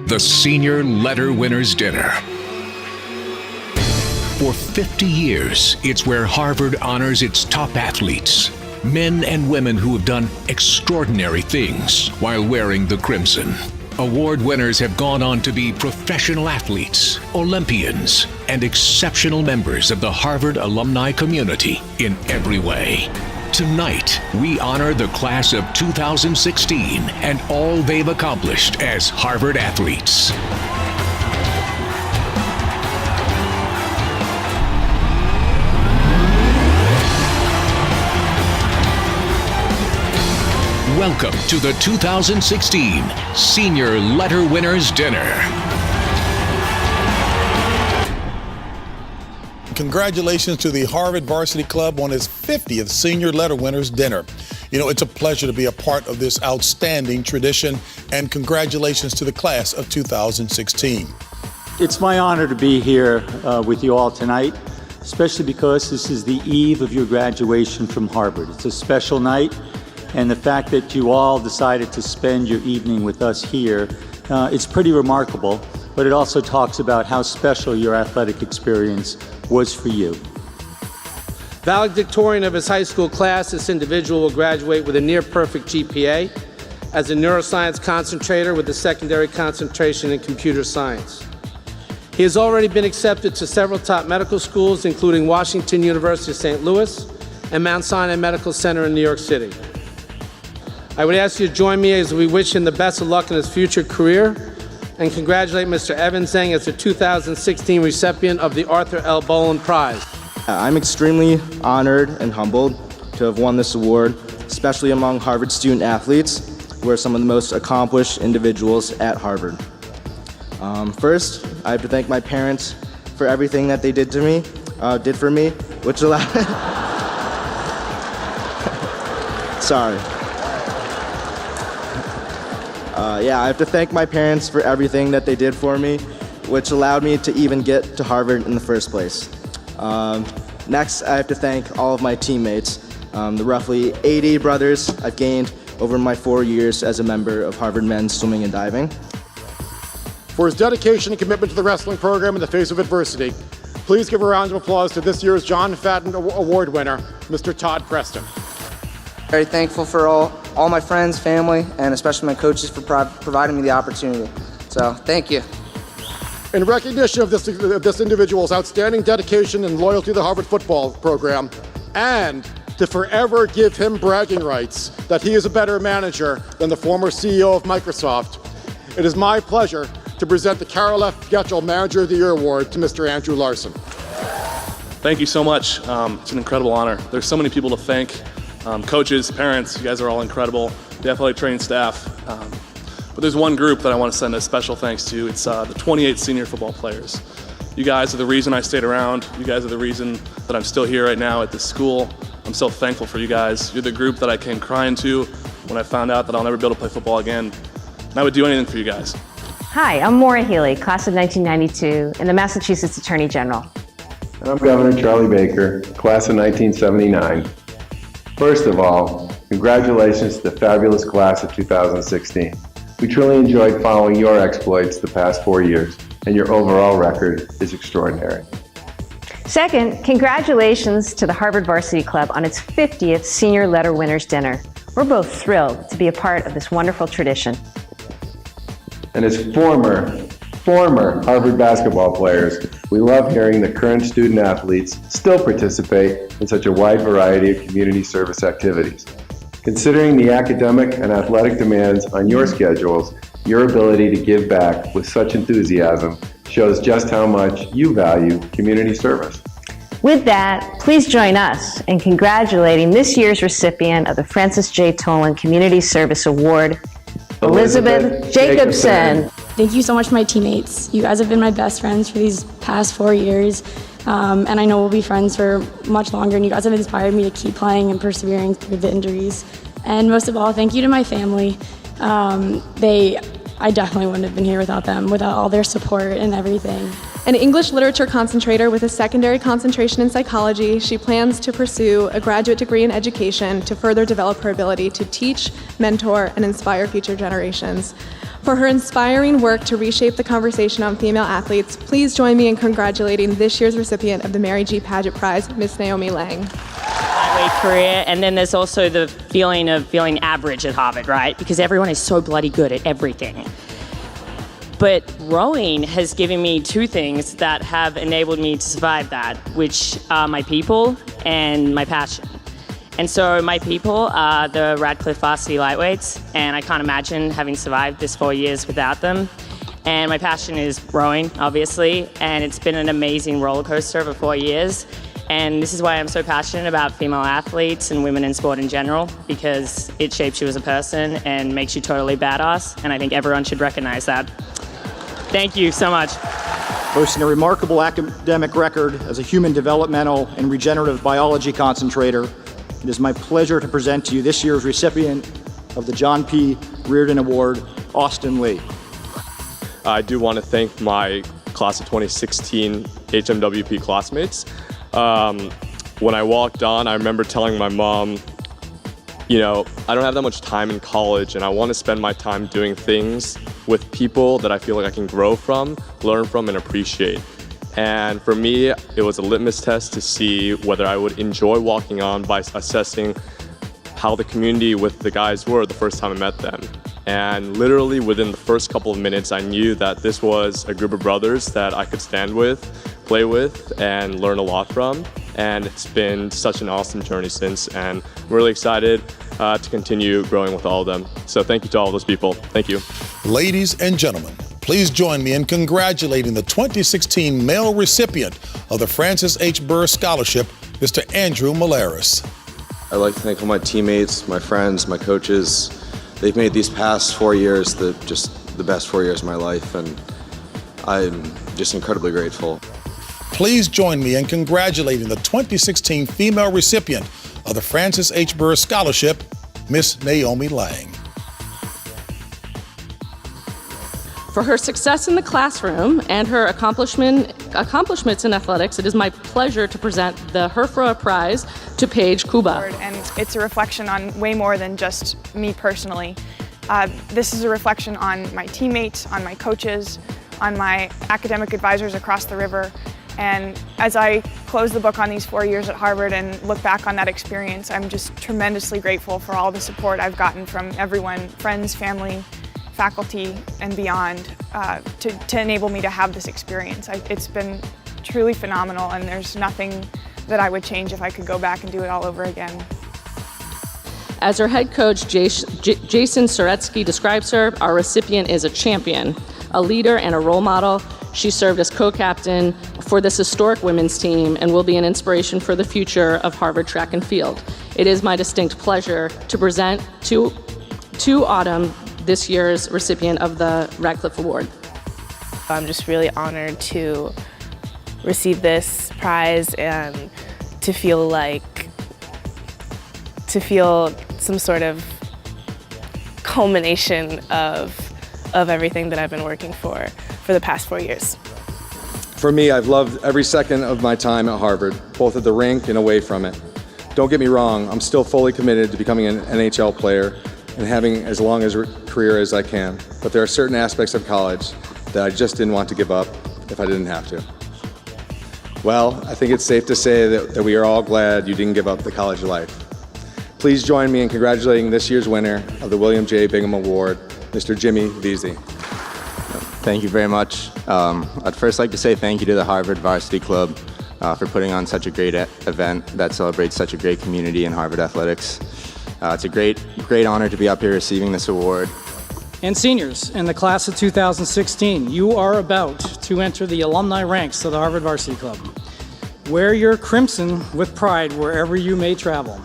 the Senior Letterwinners Dinner. For 50 years, it's where Harvard honors its top athletes, men and women who have done extraordinary things while wearing the crimson. Award winners have gone on to be professional athletes, Olympians, and exceptional members of the Harvard alumni community in every way. Tonight, we honor the class of 2016 and all they've accomplished as Harvard athletes. Welcome to the 2016 Senior Letterwinners Dinner. Congratulations to the Harvard Varsity Club on its 50th Senior Letterwinners Dinner. You know, it's a pleasure to be a part of this outstanding tradition, and congratulations to the class of 2016. It's my honor to be here with you all tonight, especially because this is the eve of your graduation from Harvard. It's a special night. And the fact that you all decided to spend your evening with us here, it's pretty remarkable, but it also talks about how special your athletic experience was for you. Valedictorian of his high school class, this individual will graduate with a near-perfect GPA as a neuroscience concentrator with a secondary concentration in computer science. He has already been accepted to several top medical schools, including Washington University of St. Louis and Mount Sinai Medical Center in New York City. I would ask you to join me as we wish him the best of luck in his future career and congratulate Mr. Evan Zhang as the 2016 recipient of the Arthur L. Boland Prize. I'm extremely honored and humbled to have won this award, especially among Harvard student athletes, who are some of the most accomplished individuals at Harvard. First, I have to thank my parents for everything that they did for me, which allowed... Sorry. I have to thank my parents for everything that they did for me, which allowed me to even get to Harvard in the first place. Next, I have to thank all of my teammates, the roughly 80 brothers I've gained over my 4 years as a member of Harvard men's swimming and diving. For his dedication and commitment to the wrestling program in the face of adversity, please give a round of applause to this year's John Fadden Award winner, Mr. Todd Preston. Very thankful for all my friends, family, and especially my coaches for providing me the opportunity. So, thank you. In recognition of this individual's outstanding dedication and loyalty to the Harvard football program, and to forever give him bragging rights that he is a better manager than the former CEO of Microsoft, it is my pleasure to present the Carol F. Getchell Manager of the Year Award to Mr. Andrew Larson. Thank you so much. It's an incredible honor. There's so many people to thank. Coaches, parents, you guys are all incredible, the athletic training staff. But there's one group that I want to send a special thanks to. It's the 28 senior football players. You guys are the reason I stayed around. You guys are the reason that I'm still here right now at this school. I'm so thankful for you guys. You're the group that I came crying to when I found out that I'll never be able to play football again. And I would do anything for you guys. Hi, I'm Maura Healey, class of 1992, and the Massachusetts Attorney General. And I'm Governor Charlie Baker, class of 1979. First of all, congratulations to the fabulous class of 2016. We truly enjoyed following your exploits the past 4 years, and your overall record is extraordinary. Second, congratulations to the Harvard Varsity Club on its 50th Senior Letterwinners Dinner. We're both thrilled to be a part of this wonderful tradition. And as former Harvard basketball players, we love hearing that current student athletes still participate in such a wide variety of community service activities. Considering the academic and athletic demands on your schedules, your ability to give back with such enthusiasm shows just how much you value community service. With that, please join us in congratulating this year's recipient of the Francis J. Tolan Community Service Award, Elizabeth Jacobson. Thank you so much to my teammates. You guys have been my best friends for these past 4 years, and I know we'll be friends for much longer, and you guys have inspired me to keep playing and persevering through the injuries. And most of all, thank you to my family. I definitely wouldn't have been here without them, without all their support and everything. An English literature concentrator with a secondary concentration in psychology, she plans to pursue a graduate degree in education to further develop her ability to teach, mentor, and inspire future generations. For her inspiring work to reshape the conversation on female athletes, please join me in congratulating this year's recipient of the Mary G. Paget Prize, Miss Naomi Lang. Highway career, and then there's also the feeling of feeling average at Harvard, right? Because everyone is so bloody good at everything. But rowing has given me two things that have enabled me to survive that, which are my people and my passion. And so my people are the Radcliffe Varsity Lightweights, and I can't imagine having survived this 4 years without them. And my passion is rowing, obviously, and it's been an amazing roller coaster over 4 years. And this is why I'm so passionate about female athletes and women in sport in general, because it shapes you as a person and makes you totally badass, and I think everyone should recognize that. Thank you so much. Boasting a remarkable academic record as a human developmental and regenerative biology concentrator, it is my pleasure to present to you this year's recipient of the John P. Reardon Award, Austin Lee. I do want to thank my class of 2016 HMWP classmates. When I walked on, I remember telling my mom, you know, I don't have that much time in college and I want to spend my time doing things with people that I feel like I can grow from, learn from, and appreciate. And for me, it was a litmus test to see whether I would enjoy walking on by assessing how the community with the guys were the first time I met them. And literally within the first couple of minutes, I knew that this was a group of brothers that I could stand with, play with, and learn a lot from. And it's been such an awesome journey since, and I'm really excited to continue growing with all of them. So thank you to all those people. Thank you. Ladies and gentlemen, please join me in congratulating the 2016 male recipient of the Francis H. Burr Scholarship, Mr. Andrew Malaris. I'd like to thank all my teammates, my friends, my coaches. They've made these past 4 years just the best 4 years of my life, and I'm just incredibly grateful. Please join me in congratulating the 2016 female recipient of the Francis H. Burr Scholarship, Miss Naomi Lang. For her success in the classroom and her accomplishments in athletics, it is my pleasure to present the Herfra Prize to Paige Kuba. And it's a reflection on way more than just me personally. This is a reflection on my teammates, on my coaches, on my academic advisors across the river. And as I close the book on these 4 years at Harvard and look back on that experience, I'm just tremendously grateful for all the support I've gotten from everyone, friends, family, faculty, and beyond, to enable me to have this experience. It's been truly phenomenal, and there's nothing that I would change if I could go back and do it all over again. As her head coach, Jason Soretsky, describes her, our recipient is a champion, a leader, and a role model. She served as co-captain for this historic women's team and will be an inspiration for the future of Harvard track and field. It is my distinct pleasure to present to Autumn this year's recipient of the Radcliffe Award. I'm just really honored to receive this prize and to feel some sort of culmination of everything that I've been working for the past 4 years. For me, I've loved every second of my time at Harvard, both at the rink and away from it. Don't get me wrong, I'm still fully committed to becoming an NHL player and having as long a career as I can. But there are certain aspects of college that I just didn't want to give up if I didn't have to. Well, I think it's safe to say that we are all glad you didn't give up the college life. Please join me in congratulating this year's winner of the William J. Bingham Award, Mr. Jimmy Veazey. Thank you very much. I'd first like to say thank you to the Harvard Varsity Club for putting on such a great event that celebrates such a great community in Harvard athletics. It's a great honor to be up here receiving this award. And seniors in the class of 2016, you are about to enter the alumni ranks of the Harvard Varsity Club. Wear your crimson with pride wherever you may travel.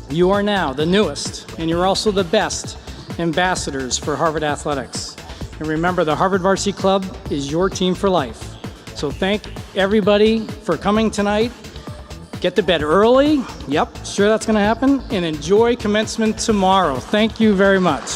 You are now the newest, and you're also the best ambassadors for Harvard athletics. And remember, the Harvard Varsity Club is your team for life. So thank everybody for coming tonight. Get to bed early. Yep, sure that's going to happen. And enjoy commencement tomorrow. Thank you very much.